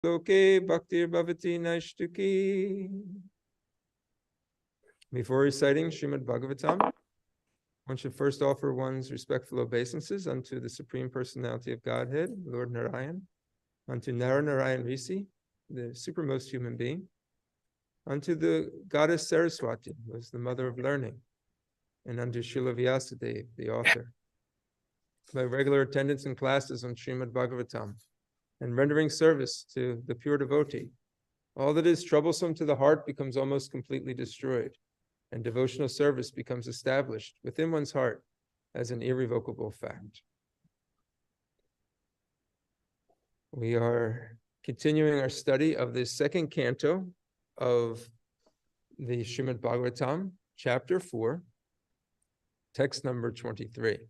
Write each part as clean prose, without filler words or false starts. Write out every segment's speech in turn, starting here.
Loke bhaktir bhavati naishtuki. Before reciting Srimad Bhagavatam, one should first offer one's respectful obeisances unto the Supreme Personality of Godhead, Lord Narayan, unto Nara Narayan Risi, the supermost human being, unto the goddess Saraswati, who is the mother of learning, and unto Srila Vyasadeva, the author. By regular attendance in classes on Srimad Bhagavatam, and rendering service to the pure devotee, all that is troublesome to the heart becomes almost completely destroyed, and devotional service becomes established within one's heart as an irrevocable fact. We are continuing our study of the second canto of the Srimad Bhagavatam, chapter 4, text number 23.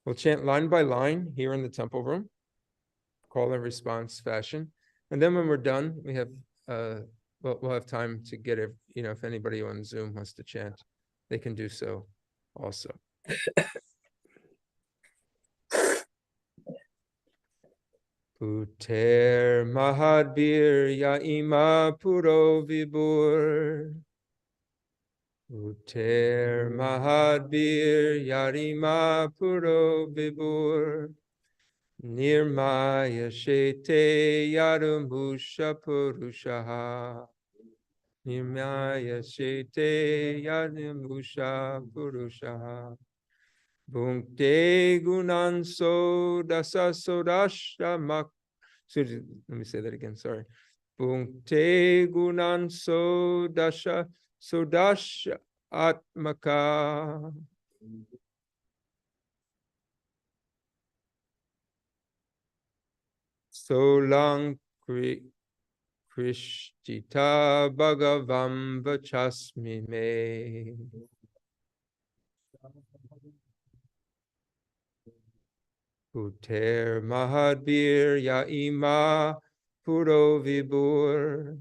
We'll chant line by line here in the temple room, call and response fashion. And then when we're done, we have we'll have time to get it, if anybody on Zoom wants to chant, they can do so also. Puter mahadbir yaima puro vibur. Puter mahadbir yarima puro vibur. Nirmaya shete yadumusha purushaha. Nirmaya shete yadumusha purushaha. Bhunkte gunanso dasa sodasha mak. Let me say that again, sorry. Bhunkte gunanso dasha sodasha atmaka. Solang Krishtita Bhagavam Vachasmi Me. Puter Mahadbir Yaima Puro Vibur.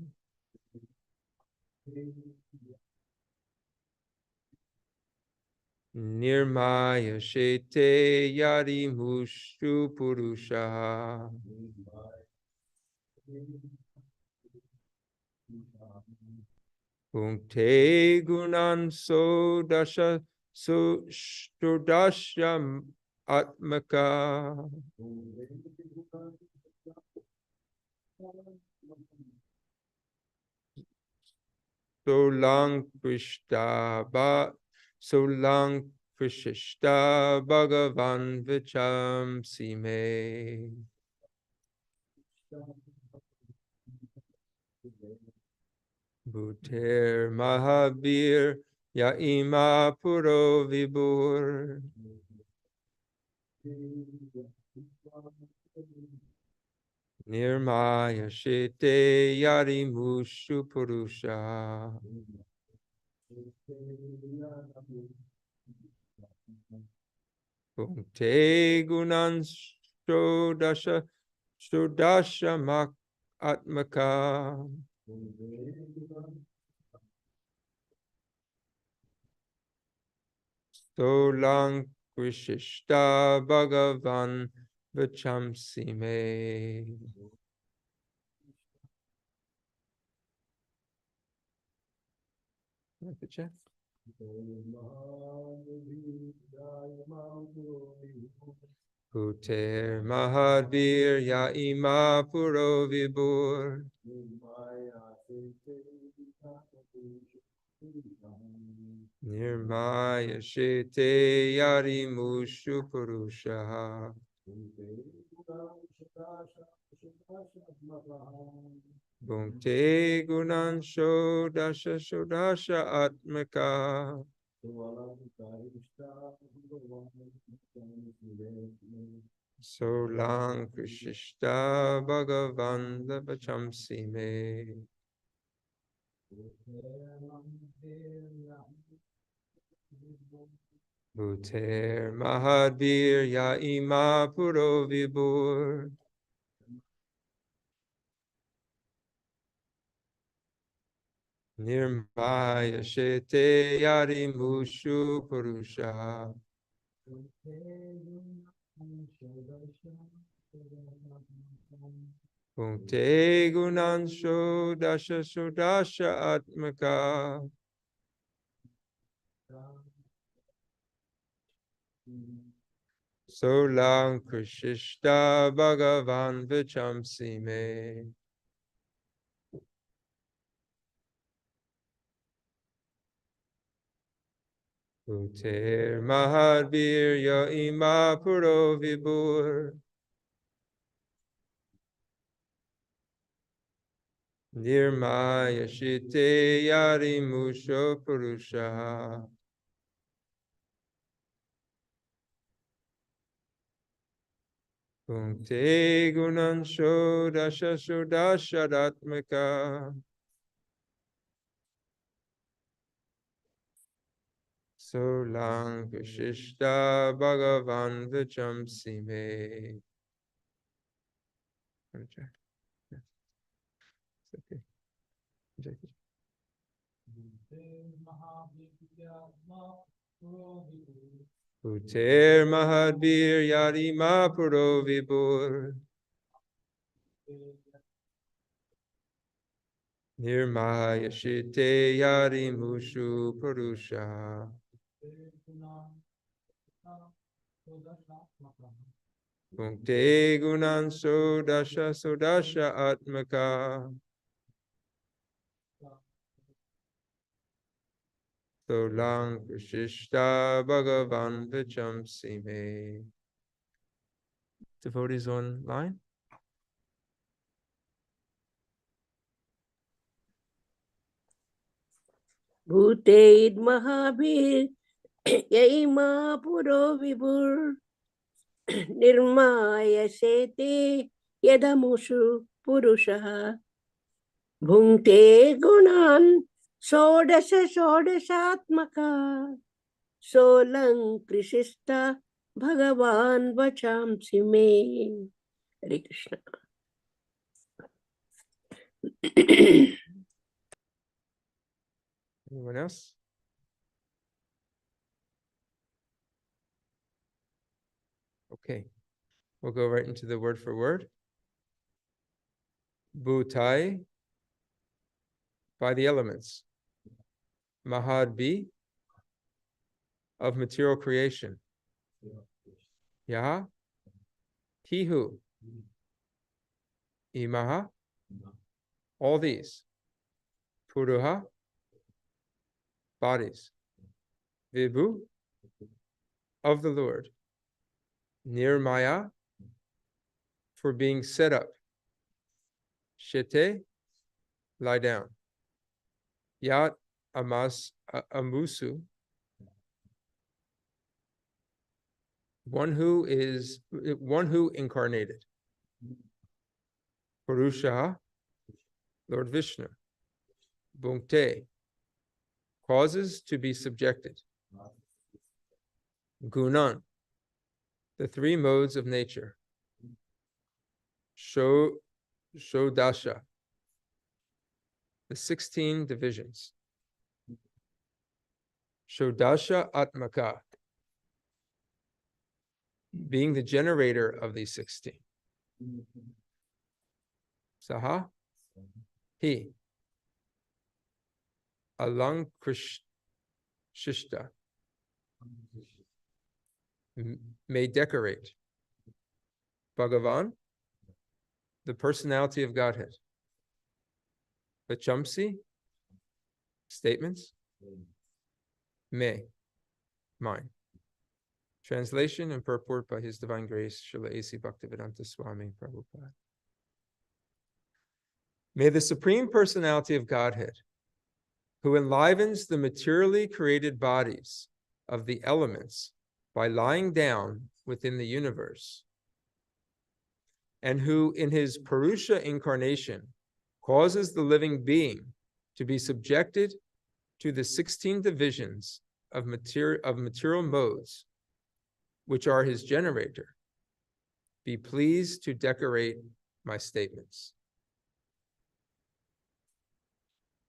Nirmaya Shete Yadi Mushu Purusha. Punkte Gunan So Dasha So Shtodasha Atmaka. Solang Krishta Bhagavan Vicham Sime. Bhuter Mahabir Yaima Puro Vibur. Nirmaya Shete Yadi Mushu Purusha. Punkte Gunan Shodasha Mak Atmaka. Solang Krishta Bhagavan Vachamsi Me. Puter Mahadbir Yaima Puro Vibur. Nirmaya Shete Yadi Mushu Purusha. Bhunkte Gunan Shodasha Atmaka. Solang Krishta Bhagavan Vachamsi Me. Bhuter Mahadbir Yaima Puro Vibur. Nirmaya Shete Yadi Mushu Purusha. Bhunte gunansho dasha sudasha atmaka. Solang Krishishta Bhagavan Vichamsi me. Uter Mahadvir Ya Ima Puro Vibur. Nirmaya Shite Yari Musho Purusha. Bhunte Gunansho Dasha Sudasha Datmaka. Solang Vishishta Bhagavan Vichamsi me. Okay. Uter Mahadvir Yarima Puro Vibur. Nirmaya Shite Yari Mushu Purusha. Bhunte Gunan Sodasha Atmaka. Solang Vishishta Bhagavan Vichamsi me. Devotees online? Bhuteid Mahabir Yaima Puro Vibur Nirmaya Sete Yadamushu Purushaha Bhunte Gunan Sodashatmaka Solang Krishista Bhagavan Vachamsi me. Hare Krishna. Anyone else? Okay, we'll go right into the word for word. Bhutai, by the elements. Mahadvi, of material creation. Yaha, he who. Imaha, all these. Puruha, bodies. Vibhu, of the Lord. Nirmaya, for being set up. Shite, lie down. Yat amusu, one who incarnated. Purusha, Lord Vishnu. Bhunkte, causes to be subjected. Gunan, the three modes of nature. Shodasha, the 16 divisions. Shodasha Atmaka, being the generator of these 16. Saha, he. Alang Krishishta, may decorate. Bhagavan, the personality of Godhead. Vachamsi, statements. May, mine. Translation and purport by His Divine Grace, Srila A.C. Bhaktivedanta Swami Prabhupada. May the Supreme Personality of Godhead, who enlivens the materially created bodies of the elements by lying down within the universe, and who in his Purusha incarnation causes the living being to be subjected to the 16 divisions of material modes, which are his generator, be pleased to decorate my statements.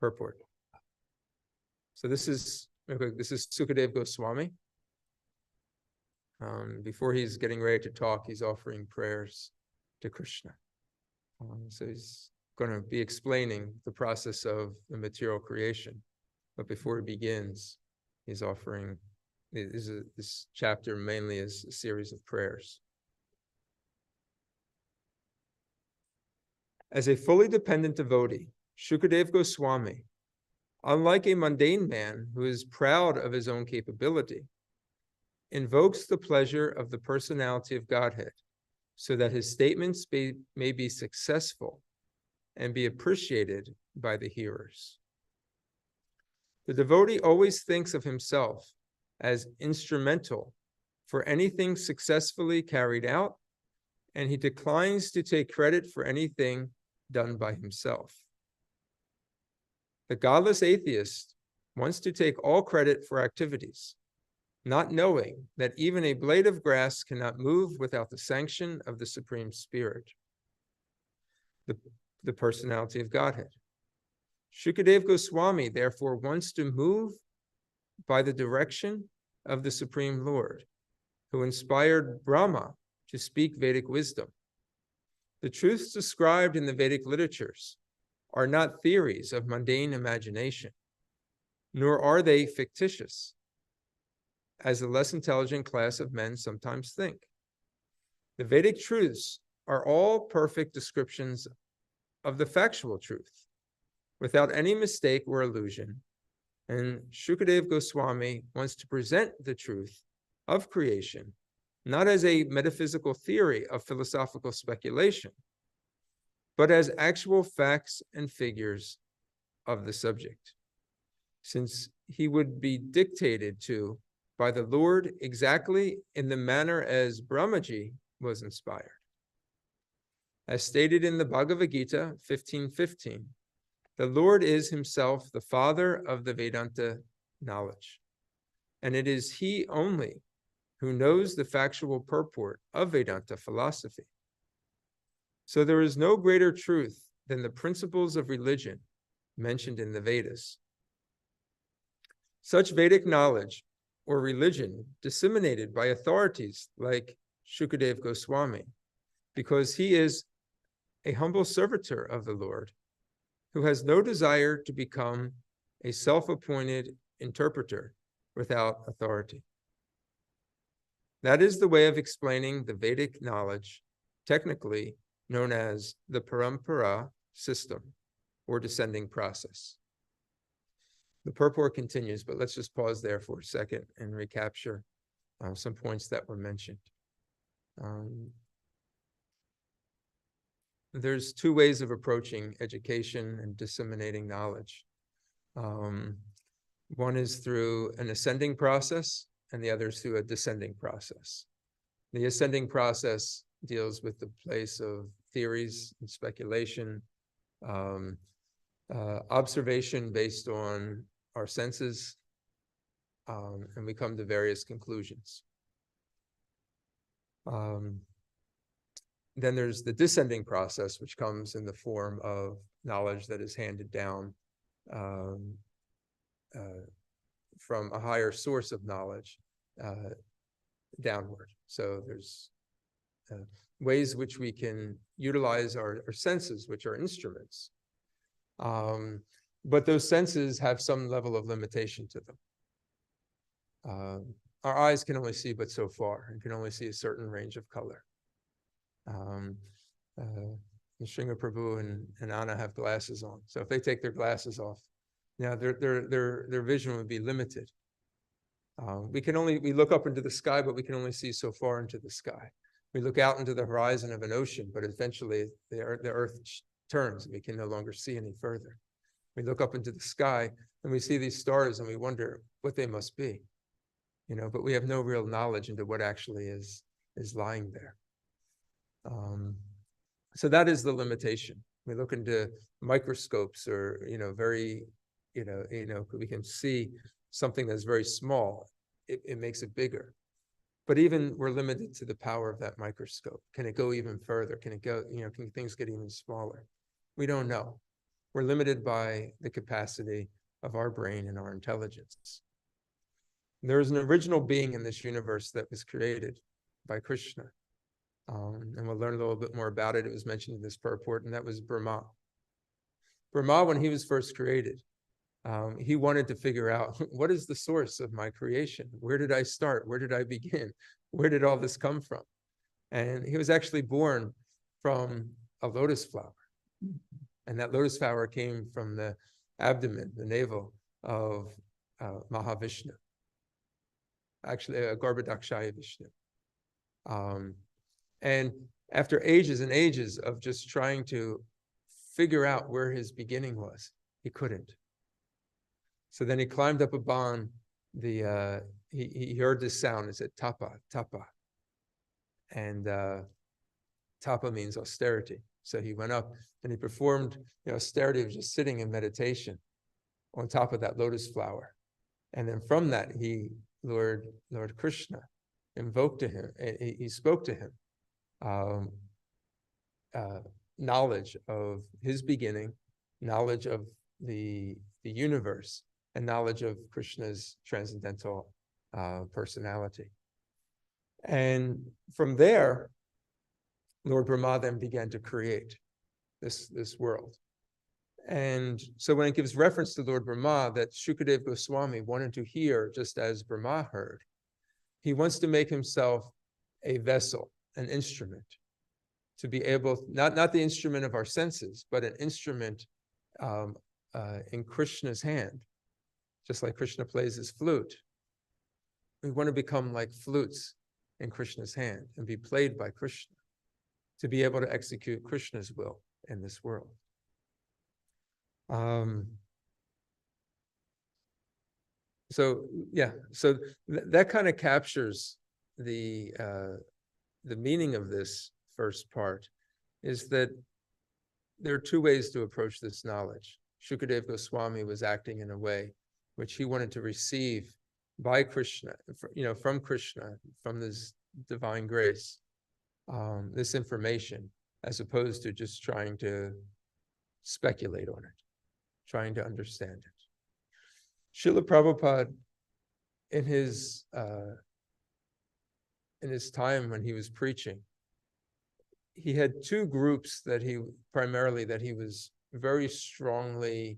Purport. So this is Sukadev Goswami. Before he's getting ready to talk, he's offering prayers to Krishna. So he's going to be explaining the process of the material creation. But before he begins, he's offering, this chapter mainly is a series of prayers. As a fully dependent devotee, Shukadev Goswami, unlike a mundane man who is proud of his own capability, invokes the pleasure of the personality of Godhead so that his statements may be successful and be appreciated by the hearers. The devotee always thinks of himself as instrumental for anything successfully carried out, and he declines to take credit for anything done by himself. The godless atheist wants to take all credit for activities, not knowing that even a blade of grass cannot move without the sanction of the Supreme Spirit, the personality of Godhead. Shukadev Goswami therefore wants to move by the direction of the Supreme Lord, who inspired Brahma to speak Vedic wisdom. The truths described in the Vedic literatures are not theories of mundane imagination, nor are they fictitious, as the less intelligent class of men sometimes think. The Vedic truths are all perfect descriptions of the factual truth, without any mistake or illusion, and Shukadev Goswami wants to present the truth of creation, not as a metaphysical theory of philosophical speculation, but as actual facts and figures of the subject, since he would be dictated to by the Lord exactly in the manner as Brahmaji was inspired. As stated in the Bhagavad Gita 15:15, the Lord is himself the father of the Vedanta knowledge, and it is he only who knows the factual purport of Vedanta philosophy. So there is no greater truth than the principles of religion mentioned in the Vedas. Such Vedic knowledge or religion disseminated by authorities like Shukadev Goswami, because he is a humble servitor of the Lord, who has no desire to become a self-appointed interpreter without authority. That is the way of explaining the Vedic knowledge, technically known as the parampara system, or descending process. The purport continues, but let's just pause there for a second and recapture some points that were mentioned. There's two ways of approaching education and disseminating knowledge. One is through an ascending process, and the other is through a descending process. The ascending process deals with the place of theories and speculation, observation based on our senses, and we come to various conclusions. Then there's the descending process, which comes in the form of knowledge that is handed down from a higher source of knowledge downward. So there's ways which we can utilize our senses, which are instruments. But those senses have some level of limitation to them. Our eyes can only see but so far, and can only see a certain range of color. Sringa Prabhu and Anna have glasses on. So if they take their glasses off, their vision would be limited. We look up into the sky, but we can only see so far into the sky. We look out into the horizon of an ocean, but eventually the earth turns and we can no longer see any further. We look up into the sky and we see these stars and we wonder what they must be, but we have no real knowledge into what actually is lying there. So that is the limitation. We look into microscopes or, we can see something that's very small. It makes it bigger. But even we're limited to the power of that microscope. Can it go even further? Can it go, can things get even smaller? We don't know. We're limited by the capacity of our brain and our intelligence. There is an original being in this universe that was created by Krishna. And we'll learn a little bit more about it. It was mentioned in this purport, and that was Brahma. Brahma, when he was first created, he wanted to figure out, what is the source of my creation? Where did I start? Where did I begin? Where did all this come from? And he was actually born from a lotus flower. And that lotus flower came from the abdomen, the navel of Mahavishnu, actually Garbhodakshaya Vishnu. And after ages and ages of just trying to figure out where his beginning was, he couldn't. So then he climbed up upon the, he heard this sound. It said, tapa, tapa. And tapa means austerity. So he went up and he performed austerity of just sitting in meditation on top of that lotus flower. And then from that, Lord Krishna invoked to him, he spoke to him knowledge of his beginning, knowledge of the universe, and knowledge of Krishna's transcendental personality. And from there, Lord Brahma then began to create this world. And so when it gives reference to Lord Brahma, that Shukadeva Goswami wanted to hear just as Brahma heard, he wants to make himself a vessel, an instrument, to be able, not the instrument of our senses, but an instrument in Krishna's hand, just like Krishna plays his flute. We want to become like flutes in Krishna's hand and be played by Krishna, to be able to execute Krishna's will in this world. So that kind of captures the meaning of this first part, is that there are two ways to approach this knowledge. Shukadeva Goswami was acting in a way which he wanted to receive by Krishna, from Krishna, from this divine grace, this information, as opposed to just trying to speculate on it, trying to understand it. Srila Prabhupada, in his time when he was preaching, he had two groups that he was very strongly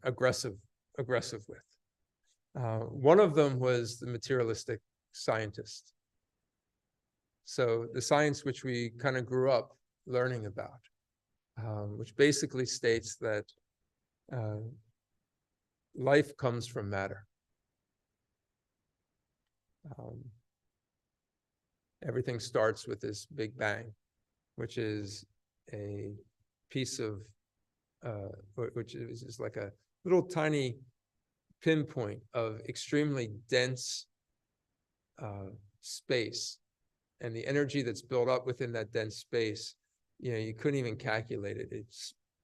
aggressive with. One of them was the materialistic scientist. So the science which we kind of grew up learning about, which basically states that life comes from matter. Everything starts with this Big Bang, which is a piece of, which is like a little tiny pinpoint of extremely dense space. And the energy that's built up within that dense space, you couldn't even calculate it.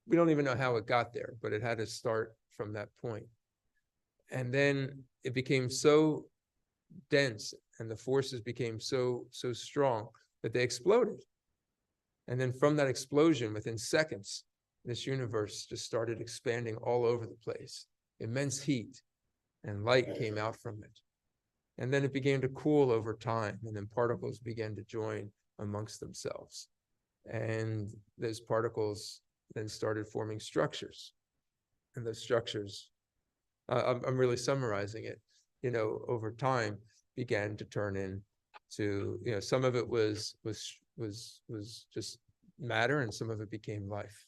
We don't even know how it got there, but it had to start from that point. And then it became so dense and the forces became so strong that they exploded. And then from that explosion, within seconds, this universe just started expanding all over the place. Immense heat and light came out from it. And then it began to cool over time, and then particles began to join amongst themselves. And those particles then started forming structures. And those structures, I'm really summarizing it, over time began to turn into, some of it was just matter, and some of it became life.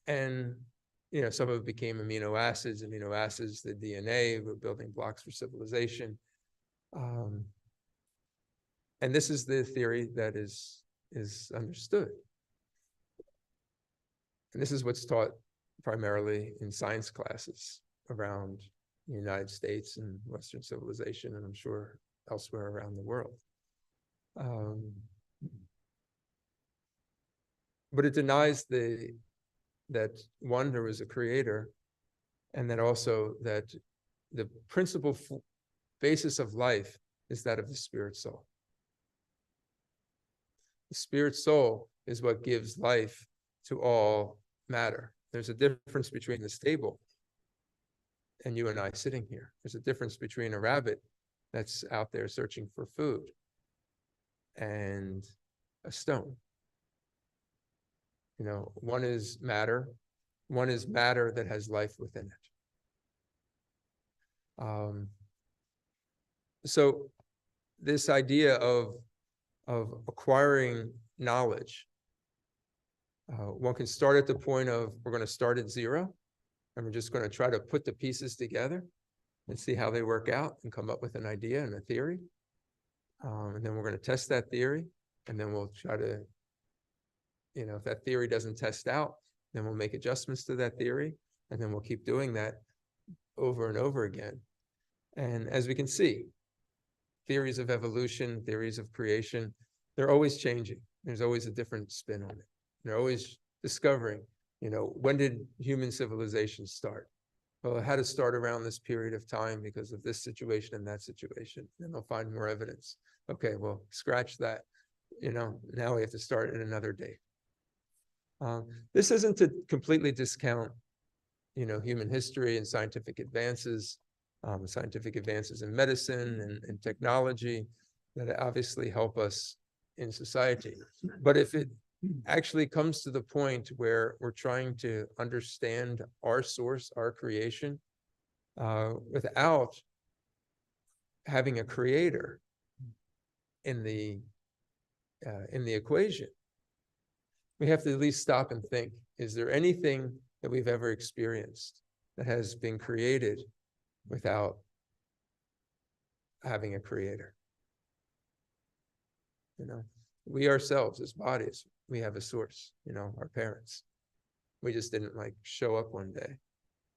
And some of it became amino acids, the DNA, were building blocks for civilization. And this is the theory that is understood. And this is what's taught primarily in science classes around the United States and Western civilization, and I'm sure elsewhere around the world. But it denies that one, there was a creator, and that also that the principal basis of life is that of the spirit soul. The spirit soul is what gives life to all matter. There's a difference between the stable and you and I sitting here. There's a difference between a rabbit that's out there searching for food, and a stone. You know, one is matter that has life within it. So this idea of acquiring knowledge, one can start at the point of, we're going to start at zero, and we're just going to try to put the pieces together and see how they work out and come up with an idea and a theory. And then we're going to test that theory, and then we'll try to, you know, if that theory doesn't test out, then we'll make adjustments to that theory, and then we'll keep doing that over and over again. And as we can see, theories of evolution, theories of creation, they're always changing. There's always a different spin on it. They're always discovering, you know, when did human civilization start? Well, it had to start around this period of time because of this situation and that situation. Then they'll find more evidence. Okay, well, scratch that. You know, now we have to start at another date. This isn't to completely discount, you know, human history and scientific advances in medicine and technology that obviously help us in society. But if it actually comes to the point where we're trying to understand our source, our creation, without having a creator in the equation, we have to at least stop and think, is there anything that we've ever experienced that has been created without having a creator? You know, we ourselves as bodies, we have a source, you know, our parents. We just didn't like show up one day,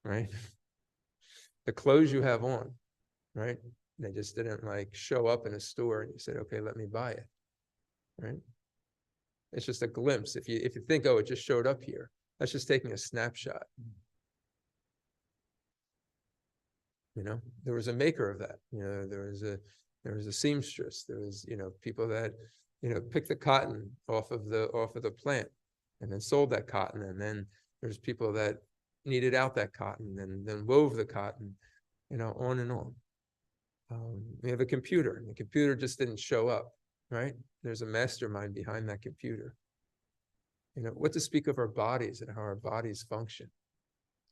right? The clothes you have on, right? They just didn't like show up in a store and you said, okay, let me buy it, right? It's just a glimpse. If you think, oh, it just showed up here, that's just taking a snapshot. You know, there was a maker of that. You know, there was a seamstress. There was, you know, people that, you know, picked the cotton off of the plant and then sold that cotton. And then there's people that kneaded out that cotton and then wove the cotton, you know, on and on. We have a computer, and the computer just didn't show up, right? There's a mastermind behind that computer. You know, what to speak of our bodies and how our bodies function.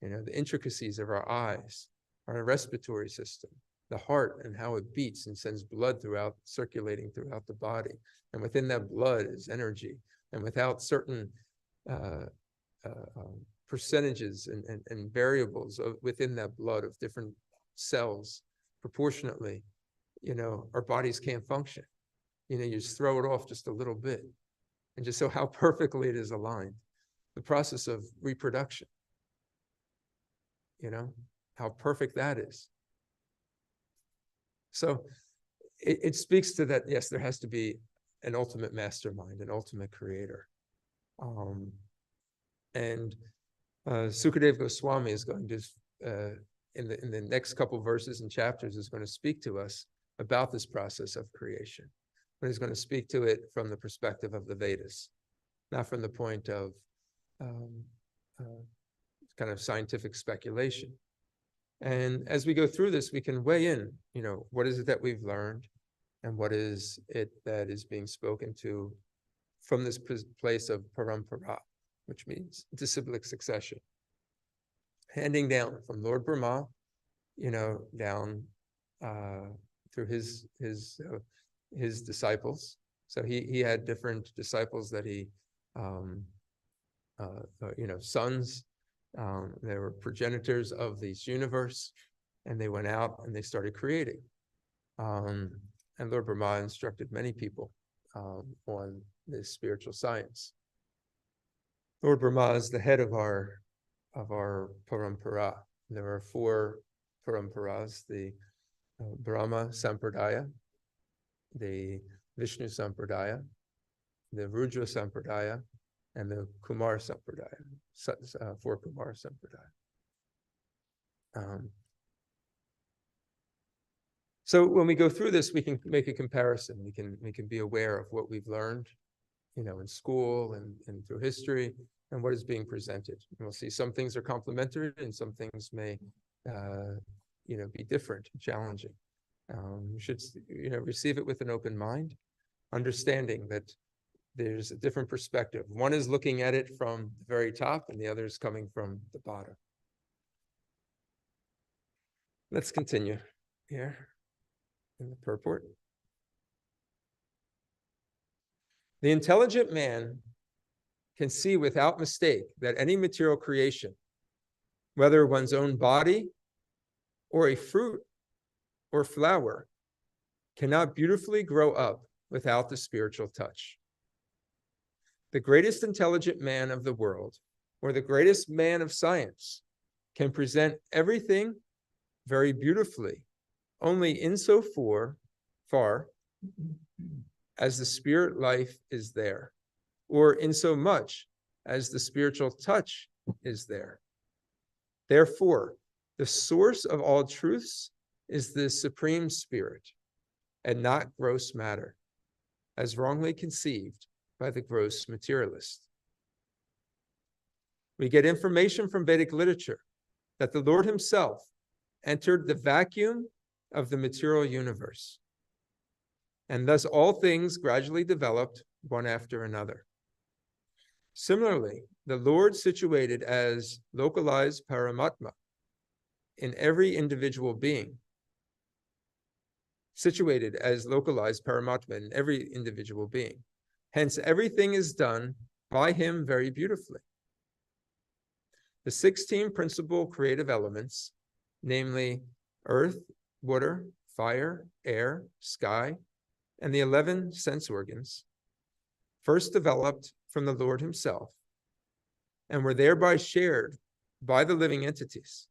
You know, the intricacies of our eyes, our respiratory system, the heart and how it beats and sends blood circulating throughout the body. And within that blood is energy. And without certain percentages and variables within that blood of different cells, proportionately, you know, our bodies can't function. You know, you just throw it off just a little bit. And just so how perfectly it is aligned. The process of reproduction, you know, how perfect that is. So it speaks to that, yes, there has to be an ultimate mastermind, an ultimate creator. And Sukadeva Goswami is going to, in the next couple verses and chapters, is going to speak to us about this process of creation. But he's going to speak to it from the perspective of the Vedas, not from the point of kind of scientific speculation. And as we go through this, we can weigh in, you know, what is it that we've learned and what is it that is being spoken to from this place of parampara, which means disciplic succession. Handing down from Lord Brahma, you know, down through his disciples. So he had different disciples that he, you know, sons. They were progenitors of this universe, and they went out and they started creating. And Lord Brahma instructed many people on this spiritual science. Lord Brahma is the head of our parampara. There are 4 paramparas: the Brahma Sampradaya, the Vishnu Sampradaya, the Rudra Sampradaya, and the Kumar Sampradaya, 4 Kumar Sampradaya. So when we go through this, we can make a comparison. We can be aware of what we've learned, you know, in school and through history, and what is being presented. And we'll see some things are complementary and some things may, you know, be different, challenging. You should, receive it with an open mind, understanding that there's a different perspective. One is looking at it from the very top, and the other is coming from the bottom. Let's continue here in the purport. The intelligent man can see without mistake that any material creation, whether one's own body or a fruit or flower, cannot beautifully grow up without the spiritual touch. The greatest intelligent man of the world, or the greatest man of science, can present everything very beautifully, only insofar as the spirit life is there, or insomuch as the spiritual touch is there. Therefore, the source of all truths is the Supreme Spirit, and not gross matter, as wrongly conceived by the gross materialist. We get information from Vedic literature that the Lord himself entered the vacuum of the material universe, and thus all things gradually developed one after another. Similarly, the Lord situated as localized Paramatma in every individual being, Hence, everything is done by him very beautifully. The 16 principal creative elements, namely earth, water, fire, air, sky, and the 11 sense organs, first developed from the Lord himself, and were thereby shared by the living entities.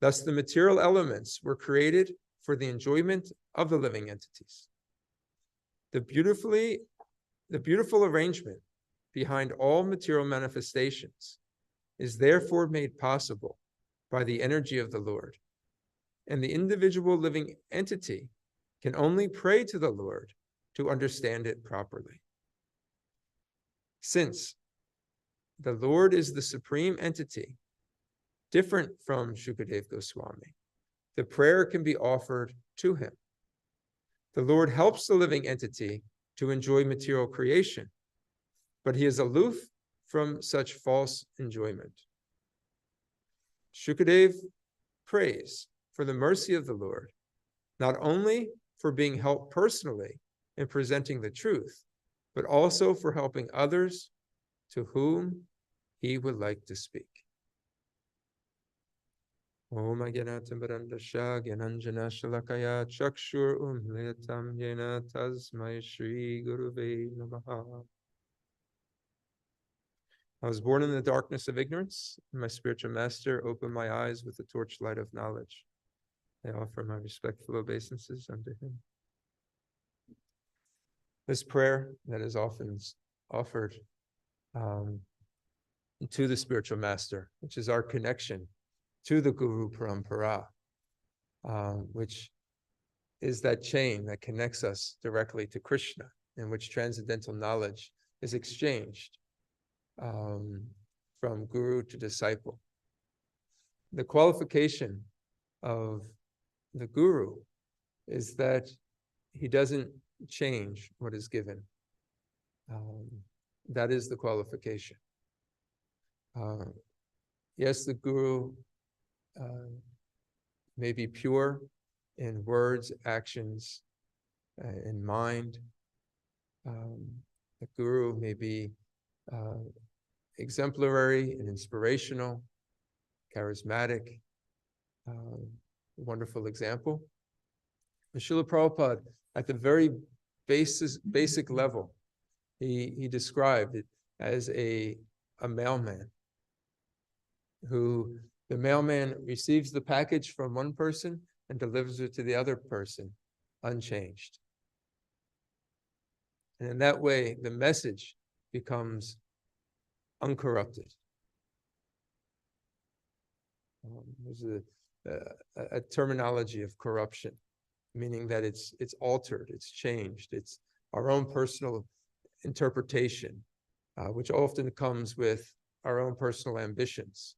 Thus, the material elements were created for the enjoyment of the living entities. The beautiful arrangement behind all material manifestations is therefore made possible by the energy of the Lord, and the individual living entity can only pray to the Lord to understand it properly. Since the Lord is the supreme entity, different from Shukadev Goswami, the prayer can be offered to him. The Lord helps the living entity to enjoy material creation, but he is aloof from such false enjoyment. Shukadev prays for the mercy of the Lord, not only for being helped personally in presenting the truth, but also for helping others to whom he would like to speak. Om Agyanattam Barandasha Gyananjana Shalakaya Chakshur Umlitam Yena Tasmai Shri Guruve Namaha. I was born in the darkness of ignorance, and my spiritual master opened my eyes with the torchlight of knowledge. I offer my respectful obeisances unto him. This prayer that is often offered to the spiritual master, which is our connection to the Guru Parampara, which is that chain that connects us directly to Krishna, in which transcendental knowledge is exchanged from Guru to disciple. The qualification of the Guru is that he doesn't change what is given. That is the qualification. Yes, the Guru may be pure in words, actions, in mind. The Guru may be exemplary and inspirational, charismatic, wonderful example. Srila Prabhupada, at the very basic level, he described it as a mailman, who the mailman receives the package from one person and delivers it to the other person unchanged. And in that way, the message becomes uncorrupted. There's a terminology of corruption, meaning that it's altered, it's changed, it's our own personal interpretation, which often comes with our own personal ambitions.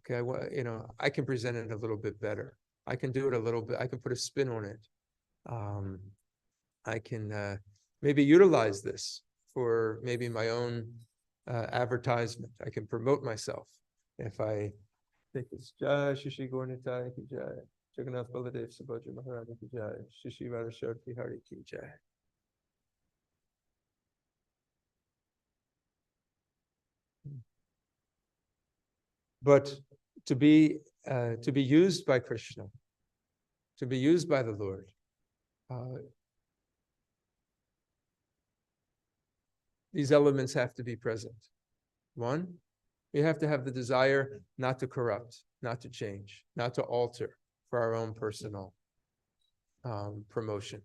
Okay, I can present it a little bit better. I can do it a little bit. I can put a spin on it. I can maybe utilize this for maybe my own advertisement. I can promote myself if I think it's Jai Shishi Gaurnitai ki Jai, Jagannath Baladev Subhadra Maharaj ki Jai, Shishi Radhashar Bihari ki Jai. But to be used by Krishna, to be used by the Lord, these elements have to be present. One, we have to have the desire not to corrupt, not to change, not to alter for our own personal promotion,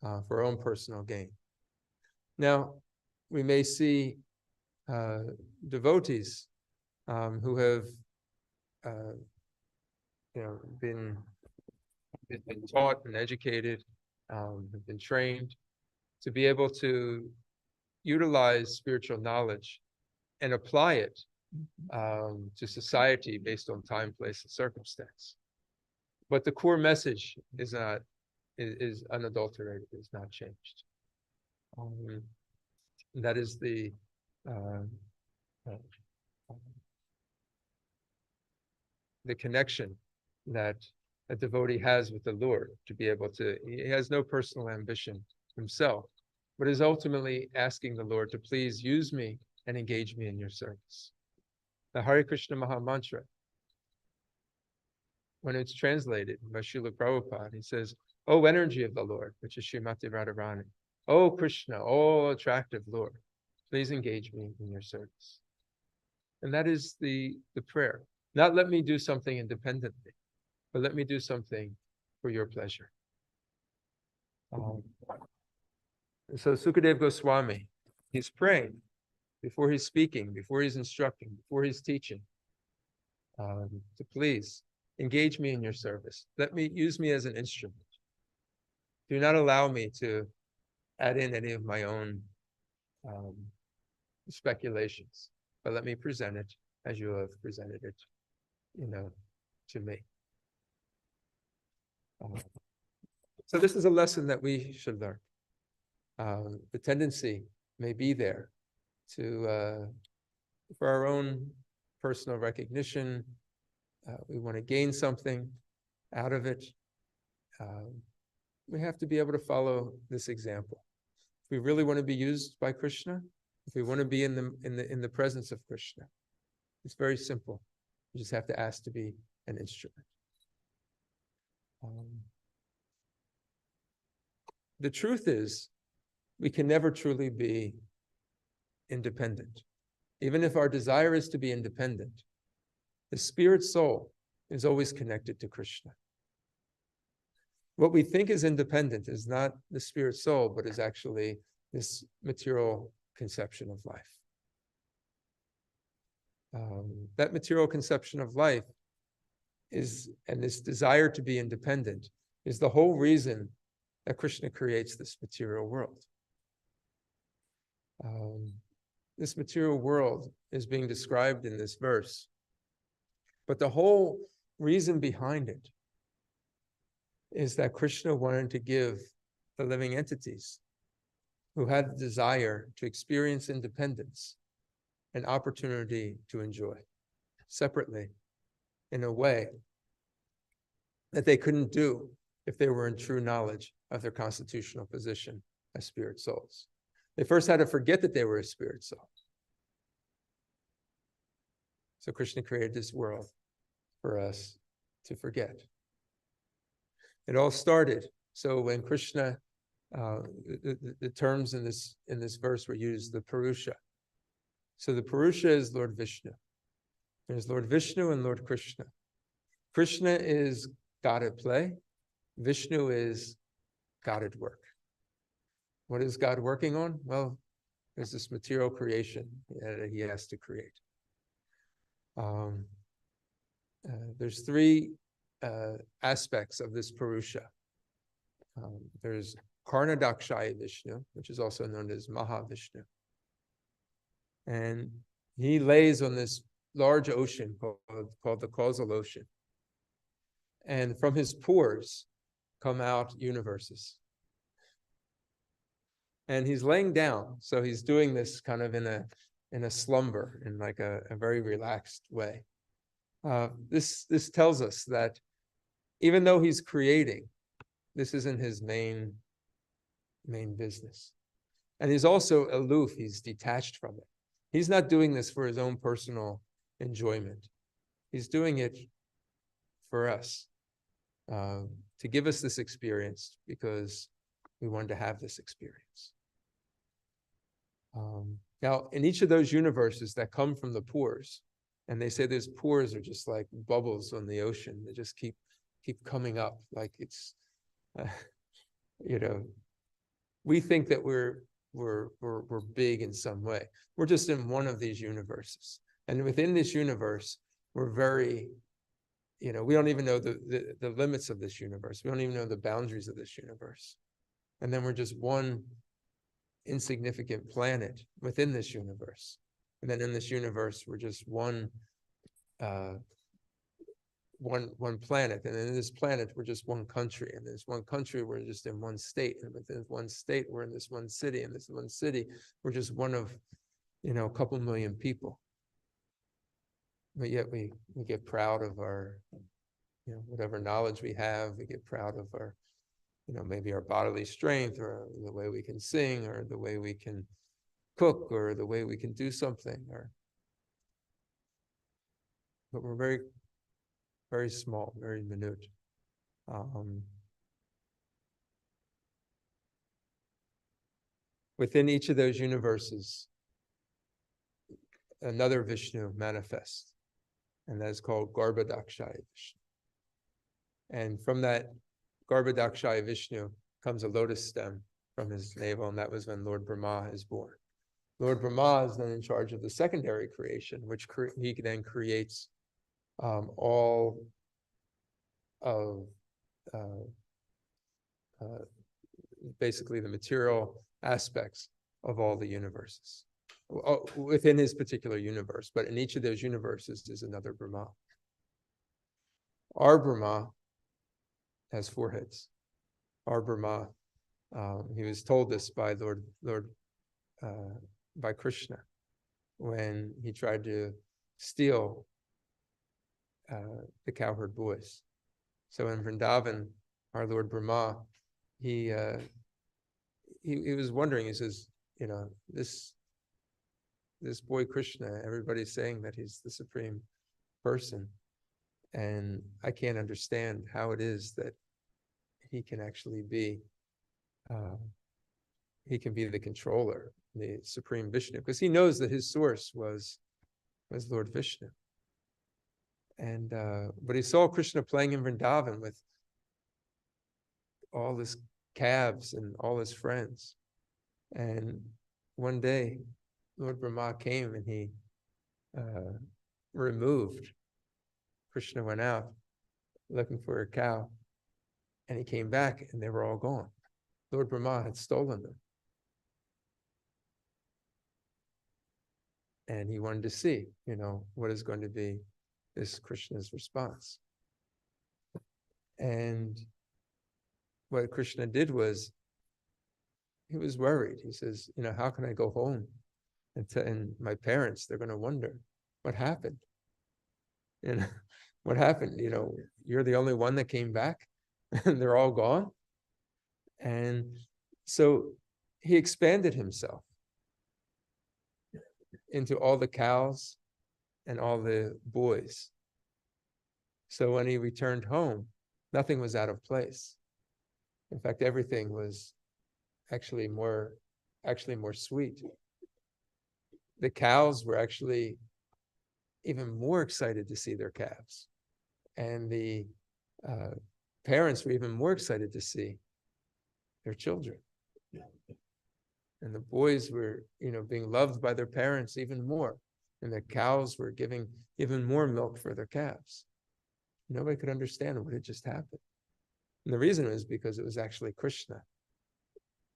for our own personal gain. Now, we may see devotees who have been taught and educated, have been trained to be able to utilize spiritual knowledge and apply it to society based on time, place, and circumstance. But the core message is unadulterated, is not changed. That is the connection that a devotee has with the Lord, to be able to, he has no personal ambition himself, but is ultimately asking the Lord to please use me and engage me in your service. The Hare Krishna Maha Mantra, when it's translated by Srila Prabhupada, he says, "O energy of the Lord," which is Srimati Radharani, "O Krishna, O attractive Lord, please engage me in your service." And that is the prayer. Not let me do something independently, but let me do something for your pleasure. So Sukadev Goswami, he's praying before he's speaking, before he's instructing, before he's teaching, to please engage me in your service. Use me as an instrument. Do not allow me to add in any of my own speculations, but let me present it as you have presented it, to me. So this is a lesson that we should learn. The tendency may be there to, for our own personal recognition, we want to gain something out of it. We have to be able to follow this example. If we really want to be used by Krishna, if we want to be in the presence of Krishna, it's very simple. You just have to ask to be an instrument. The truth is, we can never truly be independent. Even if our desire is to be independent, the spirit soul is always connected to Krishna. What we think is independent is not the spirit soul, but is actually this material conception of life. That material conception of life and this desire to be independent, is the whole reason that Krishna creates this material world. This material world is being described in this verse, but the whole reason behind it is that Krishna wanted to give the living entities who had the desire to experience independence an opportunity to enjoy separately in a way that they couldn't do if they were in true knowledge of their constitutional position as spirit souls. They first had to forget that they were a spirit soul. So Krishna created this world for us to forget. It all started. So when Krishna, the terms in this verse were used, the Purusha. So the Purusha is Lord Vishnu. There's Lord Vishnu and Lord Krishna. Krishna is God at play. Vishnu is God at work. What is God working on? Well, there's this material creation that he has to create. There's three aspects of this Purusha. There's Karnadakshaya Vishnu, which is also known as Mahavishnu. And he lays on this large ocean called the causal ocean. And from his pores come out universes. And he's laying down, so he's doing this kind of in a slumber, in like a very relaxed way. This tells us that even though he's creating, this isn't his main business. And he's also aloof, he's detached from it. He's not doing this for his own personal enjoyment. He's doing it for us, to give us this experience because we wanted to have this experience. Now, in each of those universes that come from the pores, and they say those pores are just like bubbles on the ocean, they just keep coming up, like it's, we think that we're big in some way. We're just in one of these universes, and within this universe, we're very, we don't even know the limits of this universe. We don't even know the boundaries of this universe, and then we're just one insignificant planet within this universe. And then in this universe, we're just one planet. And in this planet, we're just one country. And this one country, we're just in one state. And within one state, we're in this one city. And this one city, we're just one of, a couple million people. But yet we get proud of our, whatever knowledge we have. We get proud of our, maybe our bodily strength, or the way we can sing, or the way we can cook, or the way we can do something, but we're very, very small, very minute. Within each of those universes, another Vishnu manifests, and that is called Garbhodakshaya Vishnu. And from that Garbhodakshaya Vishnu comes a lotus stem from his navel, and that was when Lord Brahma is born. Lord Brahma is then in charge of the secondary creation, which he then creates all of basically the material aspects of all the universes within his particular universe. But in each of those universes is another Brahma. Our Brahma has 4 heads. Our Brahma, he was told this by by Krishna when he tried to steal the cowherd boys. So in Vrindavan, our Lord Brahma, he was wondering. He says, this boy Krishna, everybody's saying that he's the supreme person, and I can't understand how it is that he can actually be, he can be the controller, the supreme Vishnu, because he knows that his source was Lord Vishnu. And but he saw Krishna playing in Vrindavan with all his calves and all his friends. And one day, Lord Brahma came and he removed. Krishna went out looking for a cow, and he came back and they were all gone. Lord Brahma had stolen them. And he wanted to see, what is going to be this Krishna's response. And what Krishna did was, he was worried. He says, how can I go home? And my parents, they're going to wonder, what happened? What happened? You're the only one that came back and they're all gone. And so he expanded himself into all the cows and all the boys. So when he returned home, nothing was out of place. In fact, everything was actually more sweet. The cows were actually even more excited to see their calves. And the parents were even more excited to see their children. And the boys were, being loved by their parents even more. And the cows were giving even more milk for their calves. Nobody could understand what had just happened. And the reason was because it was actually Krishna.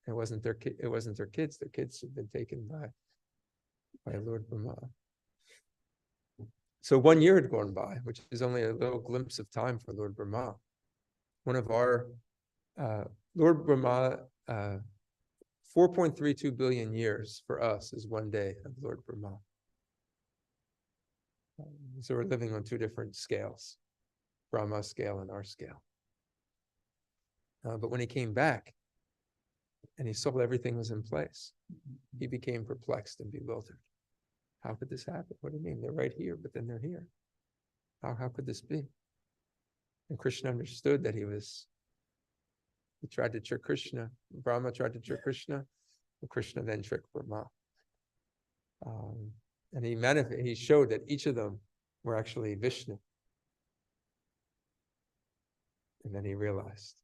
It wasn't their kids. Their kids had been taken by Lord Brahma. So 1 year had gone by, which is only a little glimpse of time for Lord Brahma. One of our, Lord Brahma, 4.32 billion years for us is 1 day of Lord Brahma. So we're living on two different scales, Brahma scale and our scale. But when he came back and he saw everything was in place, he became perplexed and bewildered. How could this happen? What do you mean? They're right here, but then they're here. How could this be? And Krishna understood that he tried to trick Krishna. Brahma tried to trick Krishna, and Krishna then tricked Brahma. And he showed that each of them were actually Vishnu. And then he realized,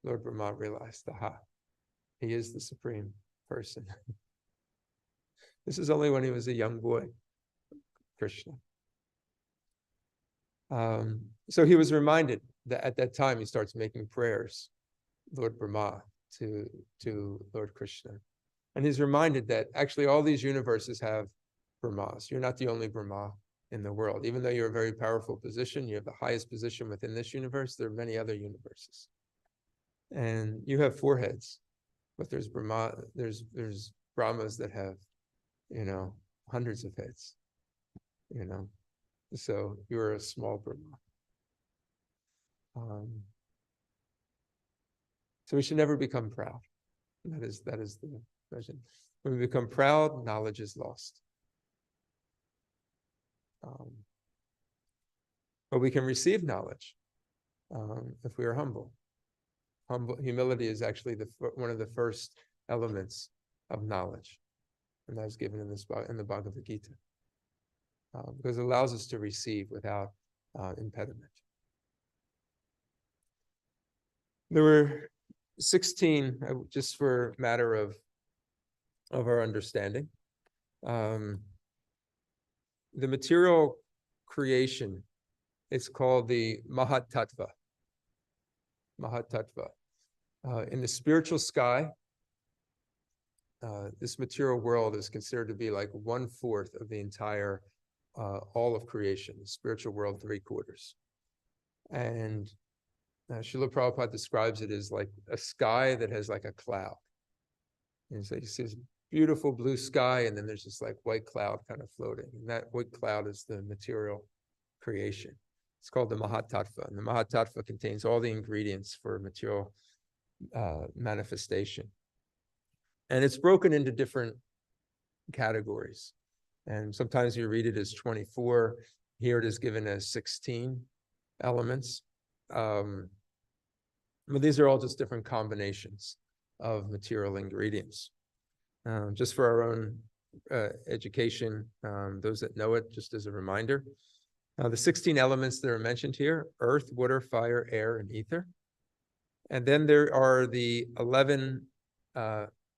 Lord Brahma realized, aha, he is the supreme person. This is only when he was a young boy, Krishna. So he was reminded that at that time he starts making prayers, Lord Brahma, to Lord Krishna. And he's reminded that actually all these universes have Brahmas. You're not the only Brahma in the world. Even though you're a very powerful position, you have the highest position within this universe, there are many other universes. And you have four heads, but there's Brahma, there's Brahmas that have, hundreds of heads, So you're a small Brahma. So we should never become proud. That is the vision. When we become proud, knowledge is lost. But we can receive knowledge if we are humble. Humility is actually one of the first elements of knowledge, and that is given in the Bhagavad Gita, because it allows us to receive without impediment. There were 16, just for matter of our understanding. The material creation is called the Mahatattva. Mahatattva. In the spiritual sky, this material world is considered to be like 1/4 of the entire, all of creation, the spiritual world 3/4. And Srila Prabhupada describes it as like a sky that has like a cloud. And so you see this beautiful blue sky, and then there's this like white cloud kind of floating. And that white cloud is the material creation. It's called the Mahatattva. And the Mahatattva contains all the ingredients for material manifestation. And it's broken into different categories. And sometimes you read it as 24. Here it is given as 16 elements. But these are all just different combinations of material ingredients. Just for our own education, those that know it, just as a reminder, the 16 elements that are mentioned here: earth, water, fire, air, and ether. And then there are the 11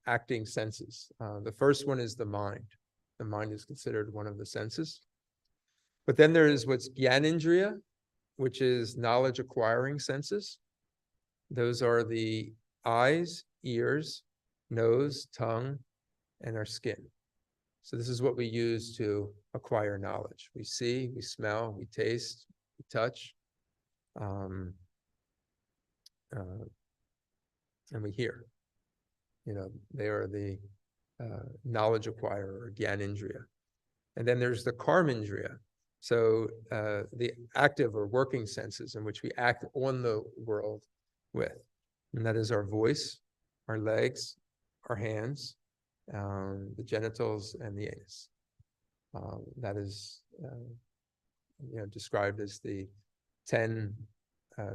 acting senses. The first one is the mind. The mind is considered one of the senses. But then there is what's Gyanindriya, which is knowledge acquiring senses. Those are the eyes, ears, nose, tongue, and our skin. So this is what we use to acquire knowledge. We see, we smell, we taste, we touch, and we hear. They are the knowledge acquirer, or Gyanindriya. And then there's the Karmindriya. So the active or working senses in which we act on the world with. And that is our voice, our legs, our hands, the genitals, and the anus. That is described as the 10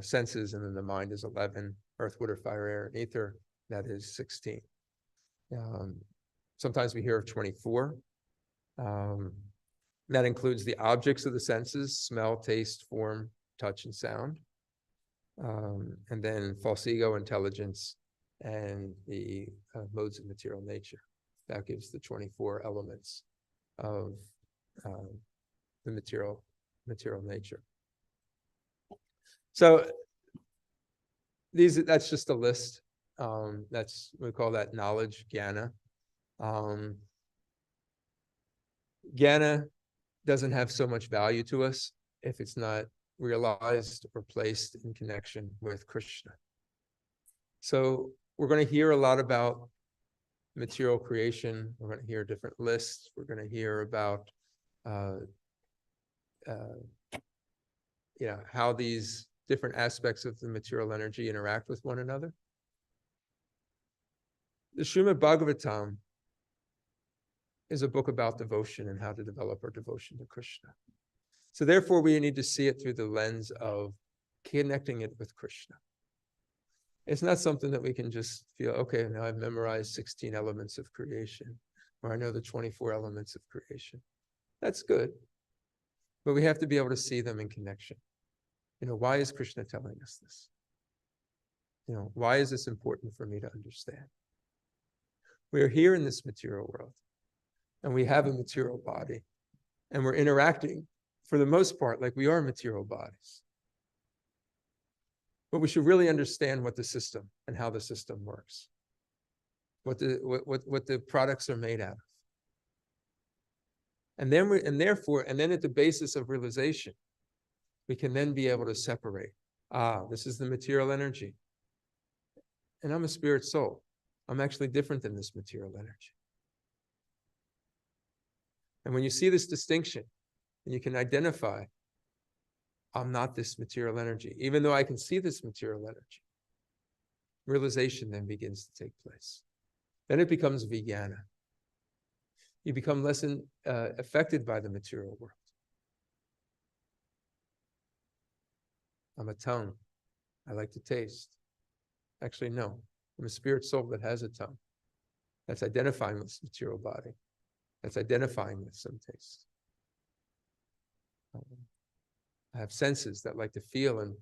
senses, and then the mind is 11, earth, water, fire, air, and ether. That is 16. Sometimes we hear of 24. That includes the objects of the senses: smell, taste, form, touch, and sound. And then false ego, intelligence, and the modes of material nature. That gives the 24 elements of the material nature. So that's just a list. We call that knowledge, jnana. Jnana doesn't have so much value to us if it's not realized or placed in connection with Krishna. So we're going to hear a lot about material creation. We're going to hear different lists. We're going to hear about how these different aspects of the material energy interact with one another. The Srimad Bhagavatam is a book about devotion and how to develop our devotion to Krishna. So therefore, we need to see it through the lens of connecting it with Krishna. It's not something that we can just feel, okay, now I've memorized 16 elements of creation, or I know the 24 elements of creation. That's good. But we have to be able to see them in connection. Why is Krishna telling us this? Why is this important for me to understand? We are here in this material world, and we have a material body, and we're interacting, for the most part, like we are material bodies. But we should really understand what the system and how the system works, what the products are made out of. And then at the basis of realization, we can then be able to separate. This is the material energy. And I'm a spirit soul. I'm actually different than this material energy. And when you see this distinction, and you can identify, I'm not this material energy, even though I can see this material energy, realization then begins to take place. Then it becomes vijnana. You become less affected by the material world. I'm a tongue. I like to taste. Actually, no. I'm a spirit soul that has a tongue. That's identifying with this material body. That's identifying with some taste. I have senses that like to feel and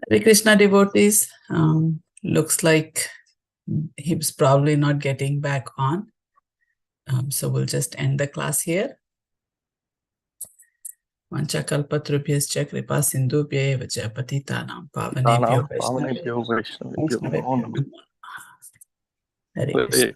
Hare Krishna devotees, looks like he was probably not getting back on. So we'll just end the class here. Vanchakalpatrubhyascha kripa sindhubhya eva cha patitanam pavanebhyo पावनेभ्यो वैष्णवेभ्यो vaishnavebhyo नमो नमः। namo. Hare Krishna.